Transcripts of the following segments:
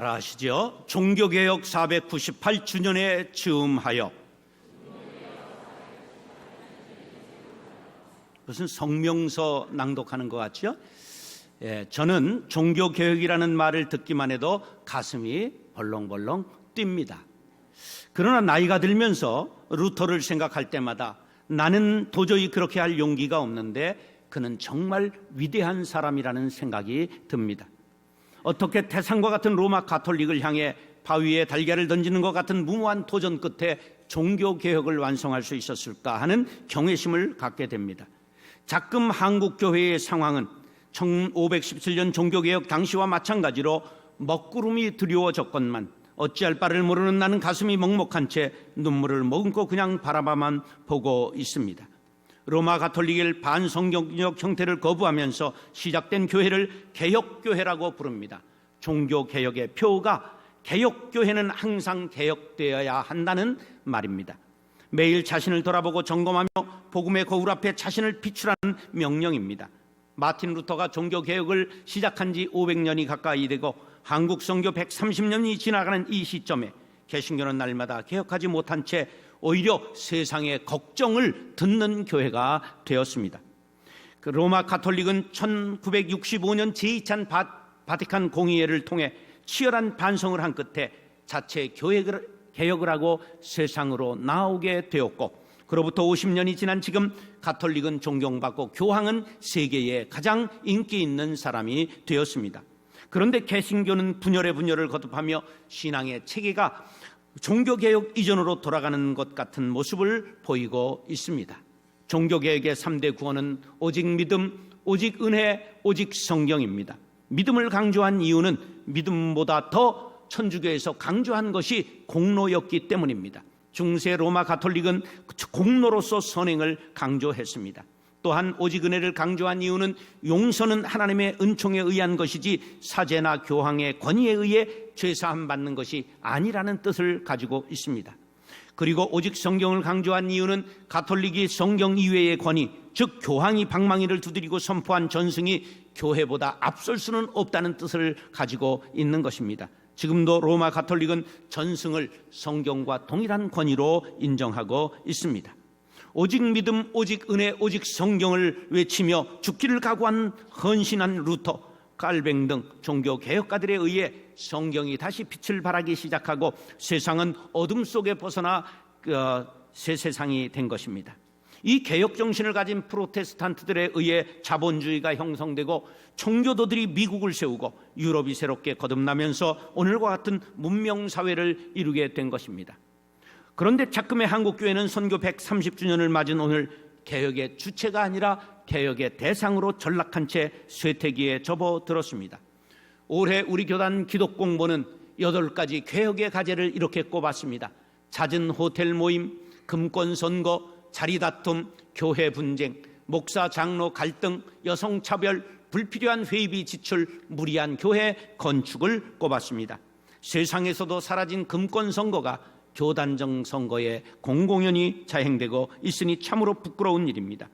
따라하시죠. 종교개혁 498주년에 즈음하여. 무슨 성명서 낭독하는 것 같죠? 저는 종교개혁이라는 말을 듣기만 해도 가슴이 벌렁벌렁 뜁니다. 그러나 나이가 들면서 루터를 생각할 때마다 나는 도저히 그렇게 할 용기가 없는데 그는 정말 위대한 사람이라는 생각이 듭니다. 어떻게 태산과 같은 로마 가톨릭을 향해 바위에 달걀을 던지는 것 같은 무모한 도전 끝에 종교개혁을 완성할 수 있었을까 하는 경외심을 갖게 됩니다. 작금 한국교회의 상황은 1517년 종교개혁 당시와 마찬가지로 먹구름이 두려워졌건만 어찌할 바를 모르는 나는 가슴이 먹먹한 채 눈물을 머금고 그냥 바라봐만 보고 있습니다. 로마 가톨릭의 반성경적 형태를 거부하면서 시작된 교회를 개혁교회라고 부릅니다. 종교개혁의 표가 개혁교회는 항상 개혁되어야 한다는 말입니다. 매일 자신을 돌아보고 점검하며 복음의 거울 앞에 자신을 비추라는 명령입니다. 마틴 루터가 종교개혁을 시작한 지 500년이 가까이 되고 한국 선교 130년이 지나가는 이 시점에 개신교는 날마다 개혁하지 못한 채 오히려 세상의 걱정을 듣는 교회가 되었습니다. 로마 가톨릭은 1965년 제2차 바티칸 공의회를 통해 치열한 반성을 한 끝에 자체 개혁을 하고 세상으로 나오게 되었고, 그로부터 50년이 지난 지금 가톨릭은 존경받고 교황은 세계에 가장 인기 있는 사람이 되었습니다. 그런데 개신교는 분열의 분열을 거듭하며 신앙의 체계가 종교개혁 이전으로 돌아가는 것 같은 모습을 보이고 있습니다. 종교개혁의 3대 구원은 오직 믿음, 오직 은혜, 오직 성경입니다. 믿음을 강조한 이유는 믿음보다 더 천주교에서 강조한 것이 공로였기 때문입니다. 중세 로마 가톨릭은 공로로서 선행을 강조했습니다. 또한 오직 은혜를 강조한 이유는 용서는 하나님의 은총에 의한 것이지 사제나 교황의 권위에 의해 죄사함 받는 것이 아니라는 뜻을 가지고 있습니다. 그리고 오직 성경을 강조한 이유는 가톨릭이 성경 이외의 권위, 즉 교황이 방망이를 두드리고 선포한 전승이 교회보다 앞설 수는 없다는 뜻을 가지고 있는 것입니다. 지금도 로마 가톨릭은 전승을 성경과 동일한 권위로 인정하고 있습니다. 오직 믿음, 오직 은혜, 오직 성경을 외치며 죽기를 각오한 헌신한 루터, 칼뱅 등 종교 개혁가들에 의해 성경이 다시 빛을 발하기 시작하고 세상은 어둠 속에 벗어나 새 세상이 된 것입니다. 이 개혁 정신을 가진 프로테스탄트들에 의해 자본주의가 형성되고 청교도들이 미국을 세우고 유럽이 새롭게 거듭나면서 오늘과 같은 문명사회를 이루게 된 것입니다. 그런데 작금의 한국교회는 선교 130주년을 맞은 오늘 개혁의 주체가 아니라 개혁의 대상으로 전락한 채 쇠퇴기에 접어들었습니다. 올해 우리 교단 기독공보는 8가지 개혁의 과제를 이렇게 꼽았습니다. 잦은 호텔 모임, 금권 선거, 자리다툼, 교회 분쟁, 목사 장로 갈등, 여성 차별, 불필요한 회의비 지출, 무리한 교회 건축을 꼽았습니다. 세상에서도 사라진 금권 선거가 교단정 선거에 공공연히 자행되고 있으니 참으로 부끄러운 일입니다.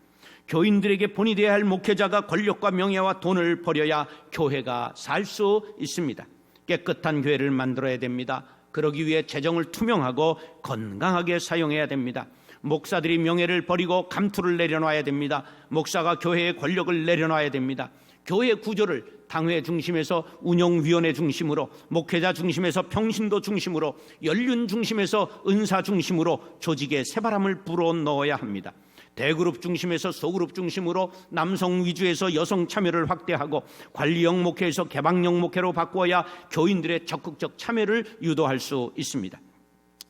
교인들에게 본이 되어야 할 목회자가 권력과 명예와 돈을 버려야 교회가 살 수 있습니다. 깨끗한 교회를 만들어야 됩니다. 그러기 위해 재정을 투명하고 건강하게 사용해야 됩니다. 목사들이 명예를 버리고 감투를 내려놔야 됩니다. 목사가 교회의 권력을 내려놔야 됩니다. 교회 구조를 당회 중심에서 운영위원회 중심으로, 목회자 중심에서 평신도 중심으로, 연륜 중심에서 은사 중심으로 조직에 새바람을 불어넣어야 합니다. 대그룹 중심에서 소그룹 중심으로, 남성 위주에서 여성 참여를 확대하고, 관리형 목회에서 개방형 목회로 바꾸어야 교인들의 적극적 참여를 유도할 수 있습니다.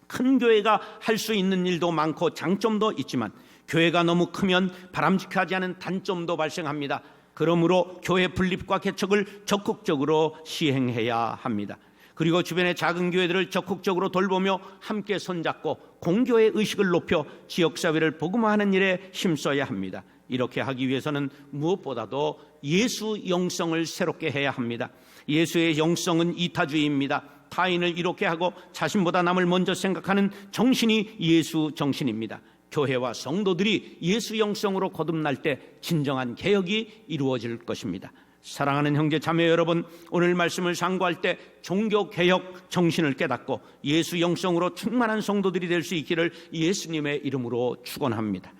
큰 교회가 할 수 있는 일도 많고 장점도 있지만 교회가 너무 크면 바람직하지 않은 단점도 발생합니다. 그러므로 교회 분립과 개척을 적극적으로 시행해야 합니다. 그리고 주변의 작은 교회들을 적극적으로 돌보며 함께 손잡고 공교의 의식을 높여 지역사회를 복음화하는 일에 힘써야 합니다. 이렇게 하기 위해서는 무엇보다도 예수 영성을 새롭게 해야 합니다. 예수의 영성은 이타주의입니다. 타인을 이롭게 하고 자신보다 남을 먼저 생각하는 정신이 예수 정신입니다. 교회와 성도들이 예수 영성으로 거듭날 때 진정한 개혁이 이루어질 것입니다. 사랑하는 형제 자매 여러분, 오늘 말씀을 상고할 때 종교개혁 정신을 깨닫고 예수 영성으로 충만한 성도들이 될 수 있기를 예수님의 이름으로 축원합니다.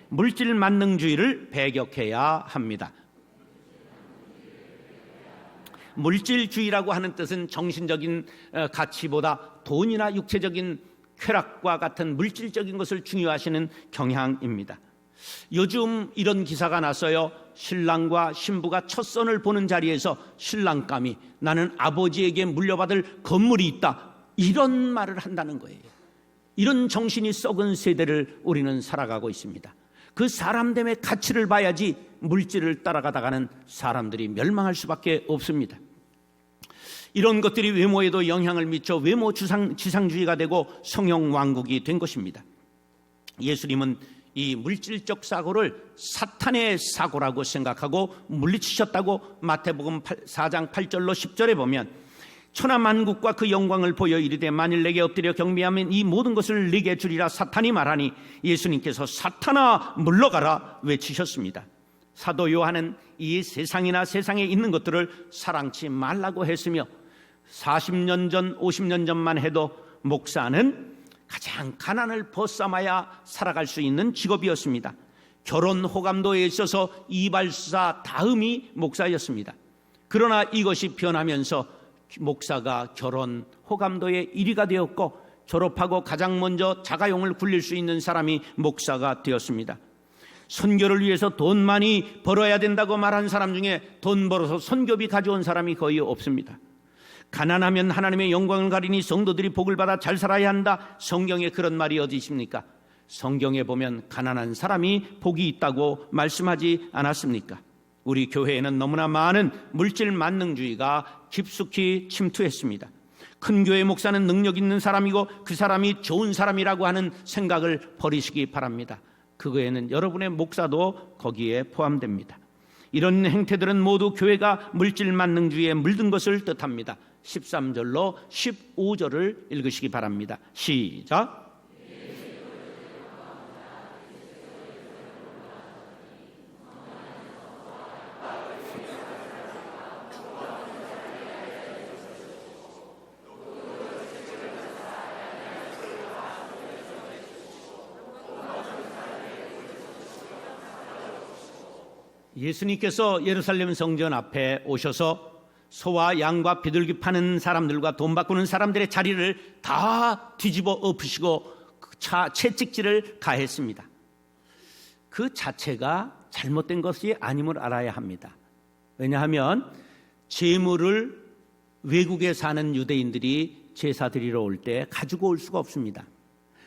물질 만능주의를 배격해야 합니다. 물질주의라고 하는 뜻은 정신적인 가치보다 돈이나 육체적인 쾌락과 같은 물질적인 것을 중요하시는 경향입니다. 요즘 이런 기사가 났어요. 신랑과 신부가 첫 선을 보는 자리에서 신랑감이 나는 아버지에게 물려받을 건물이 있다, 이런 말을 한다는 거예요. 이런 정신이 썩은 세대를 우리는 살아가고 있습니다. 그 사람 됨의 가치를 봐야지 물질을 따라가다가는 사람들이 멸망할 수밖에 없습니다. 이런 것들이 외모에도 영향을 미쳐 외모 지상주의가 되고 성형왕국이 된 것입니다. 예수님은 이 물질적 사고를 사탄의 사고라고 생각하고 물리치셨다고 마태복음 4장 8절로 10절에 보면, 천하만국과 그 영광을 보여 이르되 만일 내게 엎드려 경배하면 이 모든 것을 네게 주리라 사탄이 말하니 예수님께서 사탄아 물러가라 외치셨습니다. 사도 요한은 이 세상이나 세상에 있는 것들을 사랑치 말라고 했으며 40년 전 50년 전만 해도 목사는 가장 가난을 벗삼아야 살아갈 수 있는 직업이었습니다. 결혼 호감도에 있어서 이발사 다음이 목사였습니다. 그러나 이것이 변하면서 목사가 결혼 호감도의 1위가 되었고 졸업하고 가장 먼저 자가용을 굴릴 수 있는 사람이 목사가 되었습니다. 선교를 위해서 돈 많이 벌어야 된다고 말한 사람 중에 돈 벌어서 선교비 가져온 사람이 거의 없습니다. 가난하면 하나님의 영광을 가리니 성도들이 복을 받아 잘 살아야 한다. 성경에 그런 말이 어디 있습니까? 성경에 보면 가난한 사람이 복이 있다고 말씀하지 않았습니까? 우리 교회에는 너무나 많은 물질 만능주의가 깊숙이 침투했습니다. 큰 교회 목사는 능력 있는 사람이고 그 사람이 좋은 사람이라고 하는 생각을 버리시기 바랍니다. 그거에는 여러분의 목사도 거기에 포함됩니다. 이런 행태들은 모두 교회가 물질 만능주의에 물든 것을 뜻합니다. 13절로 15절을 읽으시기 바랍니다. 시작. 예수님께서 예루살렘 성전 앞에 오셔서 소와 양과 비둘기 파는 사람들과 돈 바꾸는 사람들의 자리를 다 뒤집어 엎으시고 채찍질을 가했습니다. 그 자체가 잘못된 것이 아님을 알아야 합니다. 왜냐하면 재물을 외국에 사는 유대인들이 제사 드리러 올 때 가지고 올 수가 없습니다.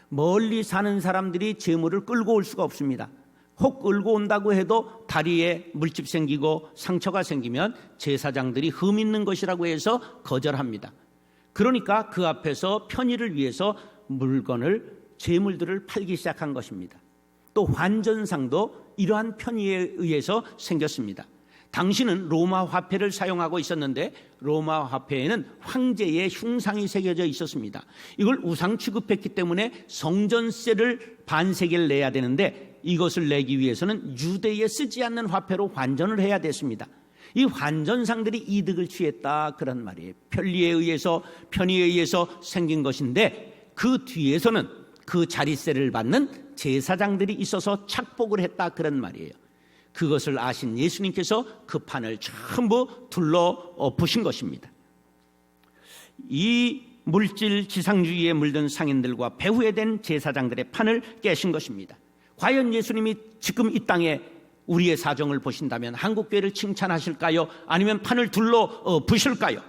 멀리 사는 사람들이 재물을 끌고 올 수가 없습니다. 혹 끌고 온다고 해도 다리에 물집 생기고 상처가 생기면 제사장들이 흠 있는 것이라고 해서 거절합니다. 그러니까 그 앞에서 편의를 위해서 재물들을 팔기 시작한 것입니다. 또 환전상도 이러한 편의에 의해서 생겼습니다. 당시는 로마 화폐를 사용하고 있었는데 로마 화폐에는 황제의 흉상이 새겨져 있었습니다. 이걸 우상 취급했기 때문에 성전세를 반세계를 내야 되는데 이것을 내기 위해서는 유대에 쓰지 않는 화폐로 환전을 해야 됐습니다. 이 환전상들이 이득을 취했다, 그런 말이에요. 편의에 의해서 생긴 것인데 그 뒤에서는 그 자리세를 받는 제사장들이 있어서 착복을 했다, 그런 말이에요. 그것을 아신 예수님께서 그 판을 전부 둘러 엎으신 것입니다. 이 물질 지상주의에 물든 상인들과 배후에 된 제사장들의 판을 깨신 것입니다. 과연 예수님이 지금 이 땅에 우리의 사정을 보신다면 한국교회를 칭찬하실까요? 아니면 판을 둘러 부실까요?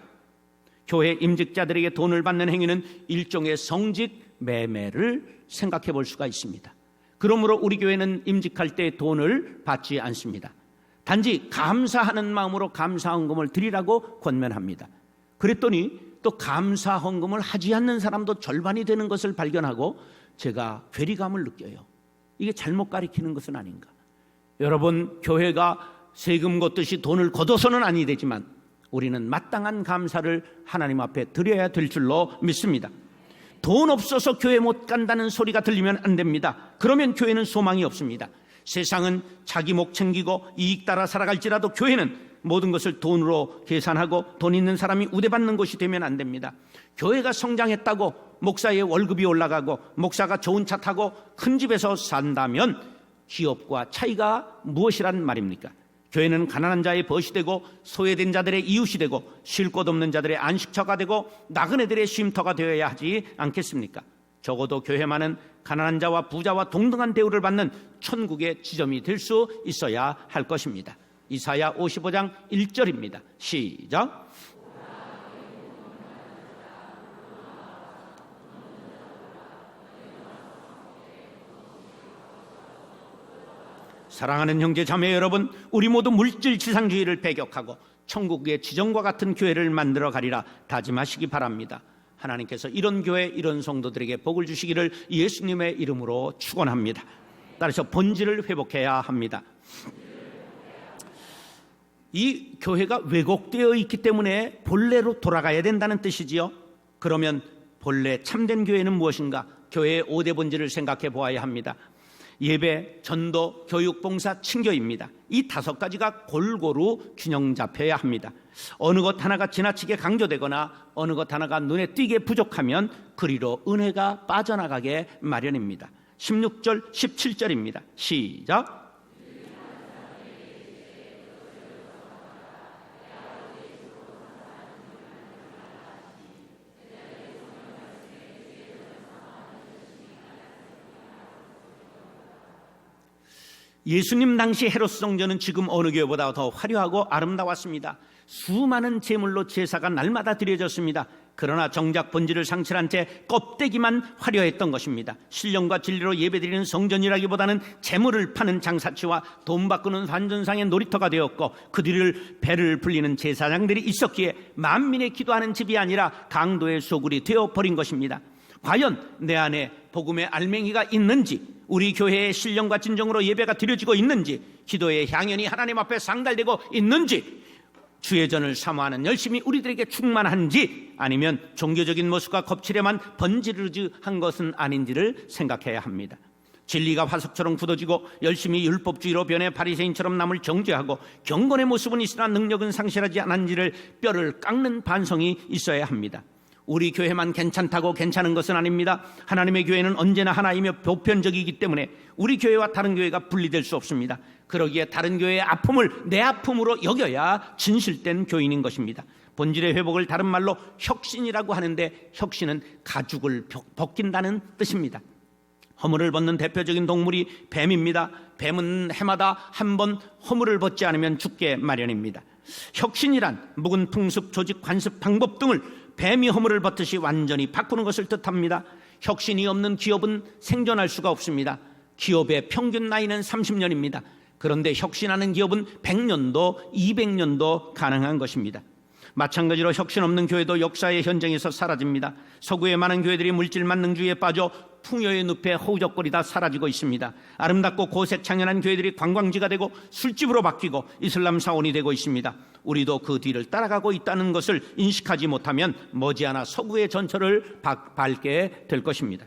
교회 임직자들에게 돈을 받는 행위는 일종의 성직 매매를 생각해 볼 수가 있습니다. 그러므로 우리 교회는 임직할 때 돈을 받지 않습니다. 단지 감사하는 마음으로 감사헌금을 드리라고 권면합니다. 그랬더니 또 감사헌금을 하지 않는 사람도 절반이 되는 것을 발견하고 제가 괴리감을 느껴요. 이게 잘못 가리키는 것은 아닌가? 여러분, 교회가 세금 걷듯이 돈을 걷어서는 아니 되지만 우리는 마땅한 감사를 하나님 앞에 드려야 될 줄로 믿습니다. 돈 없어서 교회 못 간다는 소리가 들리면 안 됩니다. 그러면 교회는 소망이 없습니다. 세상은 자기 목 챙기고 이익 따라 살아갈지라도 교회는 모든 것을 돈으로 계산하고 돈 있는 사람이 우대받는 곳이 되면 안 됩니다. 교회가 성장했다고 목사의 월급이 올라가고 목사가 좋은 차 타고 큰 집에서 산다면 기업과 차이가 무엇이란 말입니까? 교회는 가난한 자의 벗이 되고 소외된 자들의 이웃이 되고 쉴 곳 없는 자들의 안식처가 되고 나그네들의 쉼터가 되어야 하지 않겠습니까? 적어도 교회만은 가난한 자와 부자와 동등한 대우를 받는 천국의 지점이 될 수 있어야 할 것입니다. 이사야 55장 1절입니다. 시작. 사랑하는 형제 자매 여러분, 우리 모두 물질 지상주의를 배격하고 천국의 지정과 같은 교회를 만들어 가리라 다짐하시기 바랍니다. 하나님께서 이런 교회, 이런 성도들에게 복을 주시기를 예수님의 이름으로 축원합니다. 따라서 본질을 회복해야 합니다. 이 교회가 왜곡되어 있기 때문에 본래로 돌아가야 된다는 뜻이지요. 그러면 본래 참된 교회는 무엇인가? 교회의 5대 본질을 생각해 보아야 합니다. 예배, 전도, 교육, 봉사, 친교입니다. 이 5가지가 골고루 균형 잡혀야 합니다. 어느 것 하나가 지나치게 강조되거나 어느 것 하나가 눈에 띄게 부족하면 그리로 은혜가 빠져나가게 마련입니다. 16절, 17절입니다. 시작. 예수님 당시 헤롯 성전은 지금 어느 교회보다 더 화려하고 아름다웠습니다. 수많은 제물로 제사가 날마다 드려졌습니다. 그러나 정작 본질을 상실한 채 껍데기만 화려했던 것입니다. 신령과 진리로 예배드리는 성전이라기보다는 제물을 파는 장사치와 돈 바꾸는 환전상의 놀이터가 되었고 그 뒤를 배를 불리는 제사장들이 있었기에 만민의 기도하는 집이 아니라 강도의 소굴이 되어버린 것입니다. 과연 내 안에 복음의 알맹이가 있는지, 우리 교회의 신령과 진정으로 예배가 드려지고 있는지, 기도의 향연이 하나님 앞에 상달되고 있는지, 주의 전을 사모하는 열심이 우리들에게 충만한지, 아니면 종교적인 모습과 겁칠에만 번지르르한 것은 아닌지를 생각해야 합니다. 진리가 화석처럼 굳어지고 열심히 율법주의로 변해 바리새인처럼 남을 정죄하고 경건의 모습은 있으나 능력은 상실하지 않은지를 뼈를 깎는 반성이 있어야 합니다. 우리 교회만 괜찮다고 괜찮은 것은 아닙니다. 하나님의 교회는 언제나 하나이며 보편적이기 때문에 우리 교회와 다른 교회가 분리될 수 없습니다. 그러기에 다른 교회의 아픔을 내 아픔으로 여겨야 진실된 교인인 것입니다. 본질의 회복을 다른 말로 혁신이라고 하는데, 혁신은 가죽을 벗긴다는 뜻입니다. 허물을 벗는 대표적인 동물이 뱀입니다. 뱀은 해마다 한 번 허물을 벗지 않으면 죽게 마련입니다. 혁신이란 묵은 풍습, 조직, 관습, 방법 등을 뱀이 허물을 벗듯이 완전히 바꾸는 것을 뜻합니다. 혁신이 없는 기업은 생존할 수가 없습니다. 기업의 평균 나이는 30년입니다. 그런데 혁신하는 기업은 100년도, 200년도 가능한 것입니다. 마찬가지로 혁신 없는 교회도 역사의 현장에서 사라집니다. 서구의 많은 교회들이 물질 만능주의에 빠져 풍요의 늪에 허우적거리다 사라지고 있습니다. 아름답고 고색 창연한 교회들이 관광지가 되고 술집으로 바뀌고 이슬람 사원이 되고 있습니다. 우리도 그 뒤를 따라가고 있다는 것을 인식하지 못하면 머지않아 서구의 전철을 밟게 될 것입니다.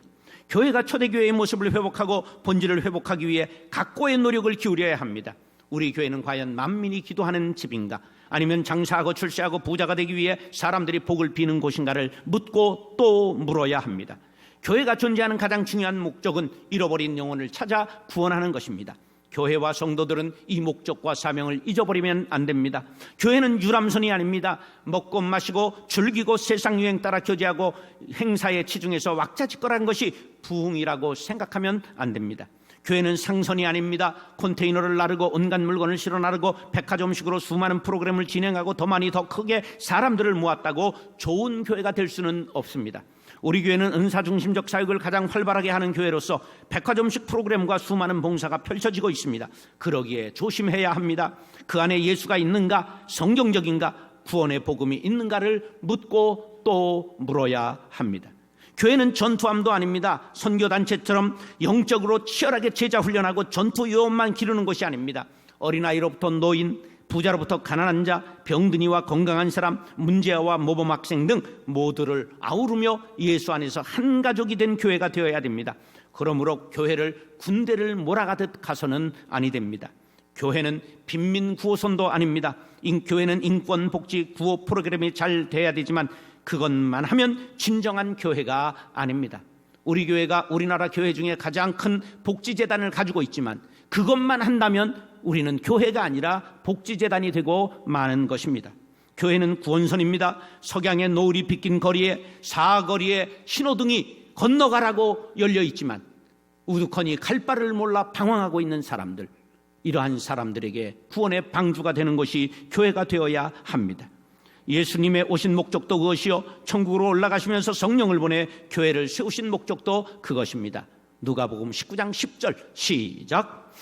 교회가 초대교회의 모습을 회복하고 본질을 회복하기 위해 각고의 노력을 기울여야 합니다. 우리 교회는 과연 만민이 기도하는 집인가, 아니면 장사하고 출세하고 부자가 되기 위해 사람들이 복을 비는 곳인가를 묻고 또 물어야 합니다. 교회가 존재하는 가장 중요한 목적은 잃어버린 영혼을 찾아 구원하는 것입니다. 교회와 성도들은 이 목적과 사명을 잊어버리면 안 됩니다. 교회는 유람선이 아닙니다. 먹고 마시고 즐기고 세상 유행 따라 교제하고 행사에 치중해서 왁자지껄한 것이 부흥이라고 생각하면 안 됩니다. 교회는 상선이 아닙니다. 컨테이너를 나르고 온갖 물건을 실어 나르고 백화점식으로 수많은 프로그램을 진행하고 더 많이 더 크게 사람들을 모았다고 좋은 교회가 될 수는 없습니다. 우리 교회는 은사중심적 사역을 가장 활발하게 하는 교회로서 백화점식 프로그램과 수많은 봉사가 펼쳐지고 있습니다. 그러기에 조심해야 합니다. 그 안에 예수가 있는가, 성경적인가, 구원의 복음이 있는가를 묻고 또 물어야 합니다. 교회는 전투함도 아닙니다. 선교단체처럼 영적으로 치열하게 제자 훈련하고 전투 요원만 기르는 곳이 아닙니다. 어린아이로부터 노인, 부자로부터 가난한 자, 병든이와 건강한 사람, 문제아와 모범 학생 등 모두를 아우르며 예수 안에서 한 가족이 된 교회가 되어야 됩니다. 그러므로 교회를 군대를 몰아가듯 가서는 아니 됩니다. 교회는 빈민 구호선도 아닙니다. 교회는 인권, 복지, 구호 프로그램이 잘 돼야 되지만 그것만 하면 진정한 교회가 아닙니다. 우리 교회가 우리나라 교회 중에 가장 큰 복지재단을 가지고 있지만 그것만 한다면 우리는 교회가 아니라 복지재단이 되고 마는 것입니다. 교회는 구원선입니다. 석양의 노을이 비낀 거리에 사거리에 신호등이 건너가라고 열려 있지만 우두커니 갈 바를 몰라 방황하고 있는 사람들, 이러한 사람들에게 구원의 방주가 되는 것이 교회가 되어야 합니다. 예수님의 오신 목적도 그것이요, 천국으로 올라가시면서 성령을 보내 교회를 세우신 목적도 그것입니다. 누가복음 19장 10절 시작.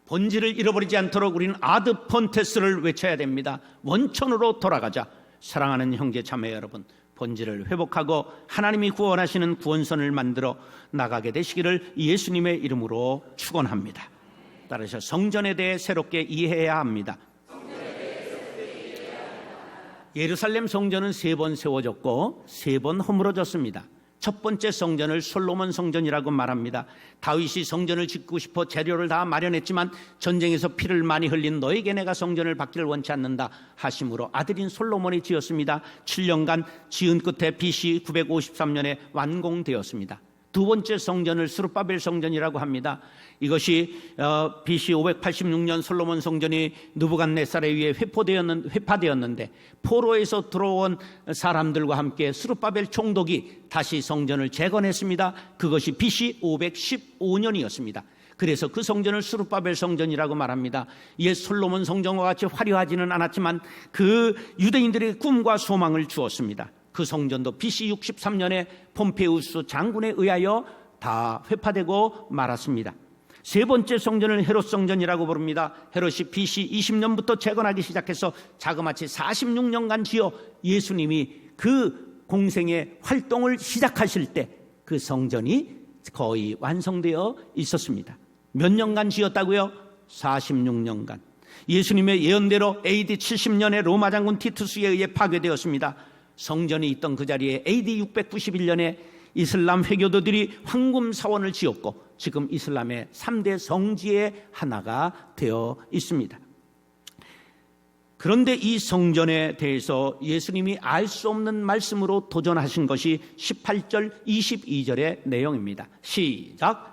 본질을 잃어버리지 않도록 우리는 아드 폰테스를 외쳐야 됩니다. 원천으로 돌아가자. 사랑하는 형제 자매 여러분, 본질을 회복하고 하나님이 구원하시는 구원선을 만들어 나가게 되시기를 예수님의 이름으로 축원합니다. 따라서 성전에 대해 새롭게 이해해야 합니다. 예루살렘 성전은 3번 세워졌고 3번 허물어졌습니다. 첫 번째 성전을 솔로몬 성전이라고 말합니다. 다윗이 성전을 짓고 싶어 재료를 다 마련했지만 전쟁에서 피를 많이 흘린 너에게 내가 성전을 받기를 원치 않는다 하심으로 아들인 솔로몬이 지었습니다. 7년간 지은 끝에 BC 953년에 완공되었습니다. 두 번째 성전을 스룹바벨 성전이라고 합니다. 이것이 BC 586년 솔로몬 성전이 느부갓네살에 의해 회파되었는데 포로에서 들어온 사람들과 함께 스룹바벨 총독이 다시 성전을 재건했습니다. 그것이 BC 515년이었습니다. 그래서 그 성전을 스룹바벨 성전이라고 말합니다. 옛 솔로몬 성전과 같이 화려하지는 않았지만 그 유대인들의 꿈과 소망을 주었습니다. 그 성전도 BC 63년에 폼페우스 장군에 의하여 다 회파되고 말았습니다. 세 번째 성전을 헤롯 성전이라고 부릅니다. 헤롯이 BC 20년부터 재건하기 시작해서 자그마치 46년간 지어 예수님이 그 공생의 활동을 시작하실 때 그 성전이 거의 완성되어 있었습니다. 몇 년간 지었다고요? 46년간. 예수님의 예언대로 AD 70년에 로마 장군 티투스에 의해 파괴되었습니다. 성전이 있던 그 자리에 AD 691년에 이슬람 회교도들이 황금 사원을 지었고 지금 이슬람의 3대 성지의 하나가 되어 있습니다. 그런데 이 성전에 대해서 예수님이 알 수 없는 말씀으로 도전하신 것이 18절 22절의 내용입니다. 시작.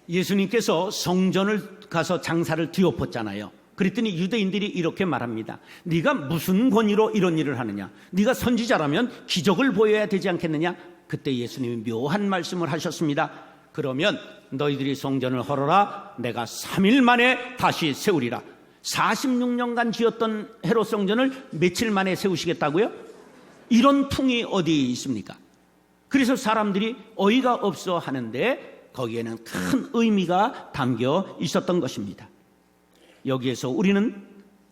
예수님께서 성전을 가서 장사를 뒤엎었잖아요. 그랬더니 유대인들이 이렇게 말합니다. 네가 무슨 권위로 이런 일을 하느냐? 네가 선지자라면 기적을 보여야 되지 않겠느냐? 그때 예수님이 묘한 말씀을 하셨습니다. 그러면 너희들이 성전을 헐어라. 내가 3일 만에 다시 세우리라. 46년간 지었던 헤롯 성전을 며칠 만에 세우시겠다고요? 이런 풍이 어디 있습니까? 그래서 사람들이 어이가 없어 하는데 거기에는 큰 의미가 담겨 있었던 것입니다. 여기에서 우리는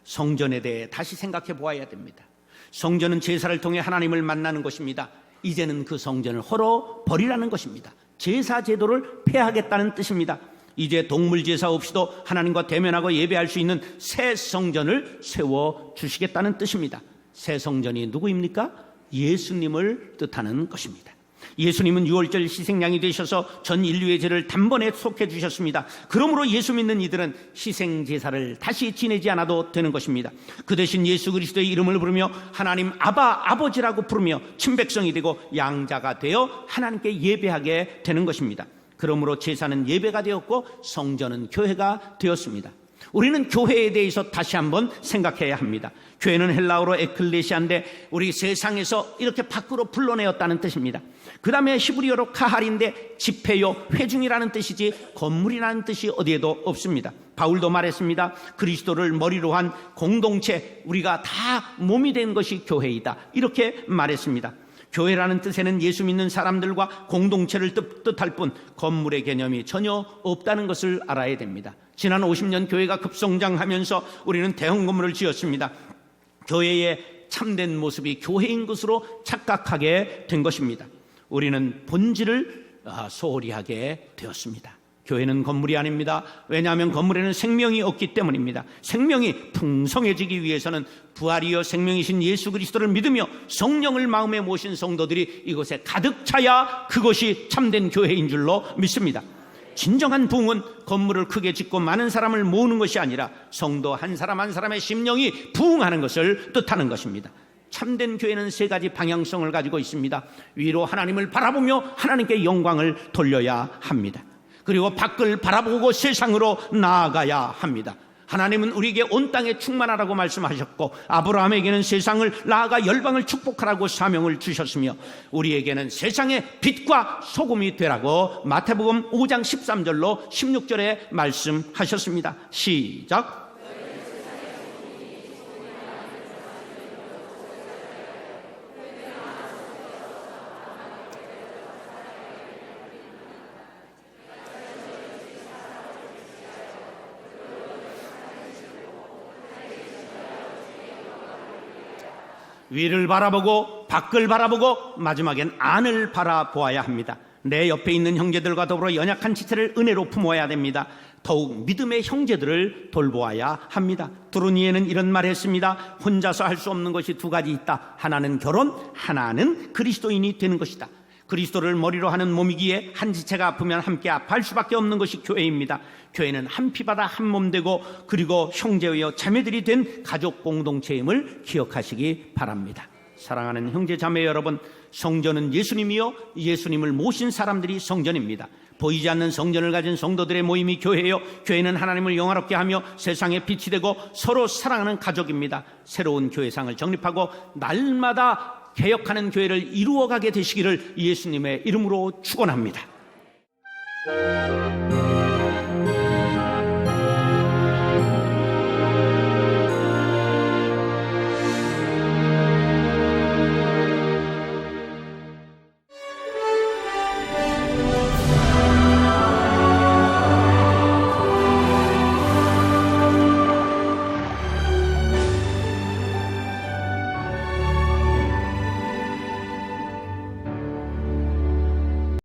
성전에 대해 다시 생각해 보아야 됩니다. 성전은 제사를 통해 하나님을 만나는 것입니다. 이제는 그 성전을 헐어 버리라는 것입니다. 제사 제도를 폐하겠다는 뜻입니다. 이제 동물 제사 없이도 하나님과 대면하고 예배할 수 있는 새 성전을 세워 주시겠다는 뜻입니다. 새 성전이 누구입니까? 예수님을 뜻하는 것입니다. 예수님은 유월절 희생양이 되셔서 전 인류의 죄를 단번에 속해 주셨습니다. 그러므로 예수 믿는 이들은 희생 제사를 다시 지내지 않아도 되는 것입니다. 그 대신 예수 그리스도의 이름을 부르며 하나님 아버지라고 부르며 친백성이 되고 양자가 되어 하나님께 예배하게 되는 것입니다. 그러므로 제사는 예배가 되었고 성전은 교회가 되었습니다. 우리는 교회에 대해서 다시 한번 생각해야 합니다. 교회는 헬라어로 에클레시아인데 우리 세상에서 이렇게 밖으로 불러내었다는 뜻입니다. 그 다음에 히브리어로 카할인데 집회요, 회중이라는 뜻이지 건물이라는 뜻이 어디에도 없습니다. 바울도 말했습니다. 그리스도를 머리로 한 공동체, 우리가 다 몸이 된 것이 교회이다. 이렇게 말했습니다. 교회라는 뜻에는 예수 믿는 사람들과 공동체를 뜻할 뿐 건물의 개념이 전혀 없다는 것을 알아야 됩니다. 지난 50년 교회가 급성장하면서 우리는 대형 건물을 지었습니다. 교회의 참된 모습이 교회인 것으로 착각하게 된 것입니다. 우리는 본질을 소홀히 하게 되었습니다. 교회는 건물이 아닙니다. 왜냐하면 건물에는 생명이 없기 때문입니다. 생명이 풍성해지기 위해서는 부활이여 생명이신 예수 그리스도를 믿으며 성령을 마음에 모신 성도들이 이곳에 가득 차야 그것이 참된 교회인 줄로 믿습니다. 진정한 부흥은 건물을 크게 짓고 많은 사람을 모으는 것이 아니라 성도 한 사람 한 사람의 심령이 부흥하는 것을 뜻하는 것입니다. 참된 교회는 세 가지 방향성을 가지고 있습니다. 위로 하나님을 바라보며 하나님께 영광을 돌려야 합니다. 그리고 밖을 바라보고 세상으로 나아가야 합니다. 하나님은 우리에게 온 땅에 충만하라고 말씀하셨고 아브라함에게는 세상을 나아가 열방을 축복하라고 사명을 주셨으며 우리에게는 세상의 빛과 소금이 되라고 마태복음 5장 13절로 16절에 말씀하셨습니다. 시작. 위를 바라보고 밖을 바라보고 마지막엔 안을 바라보아야 합니다. 내 옆에 있는 형제들과 더불어 연약한 지체를 은혜로 품어야 됩니다. 더욱 믿음의 형제들을 돌보아야 합니다. 두루니에는 이런 말을 했습니다. 혼자서 할 수 없는 것이 두 가지 있다. 하나는 결혼, 하나는 그리스도인이 되는 것이다. 그리스도를 머리로 하는 몸이기에 한 지체가 아프면 함께 아파할 수밖에 없는 것이 교회입니다. 교회는 한 피바다 한 몸 되고 그리고 형제여 자매들이 된 가족 공동체임을 기억하시기 바랍니다. 사랑하는 형제 자매 여러분, 성전은 예수님이요 예수님을 모신 사람들이 성전입니다. 보이지 않는 성전을 가진 성도들의 모임이 교회예요. 교회는 하나님을 영화롭게 하며 세상에 빛이 되고 서로 사랑하는 가족입니다. 새로운 교회상을 정립하고 날마다 개혁하는 교회를 이루어가게 되시기를 예수님의 이름으로 축원합니다.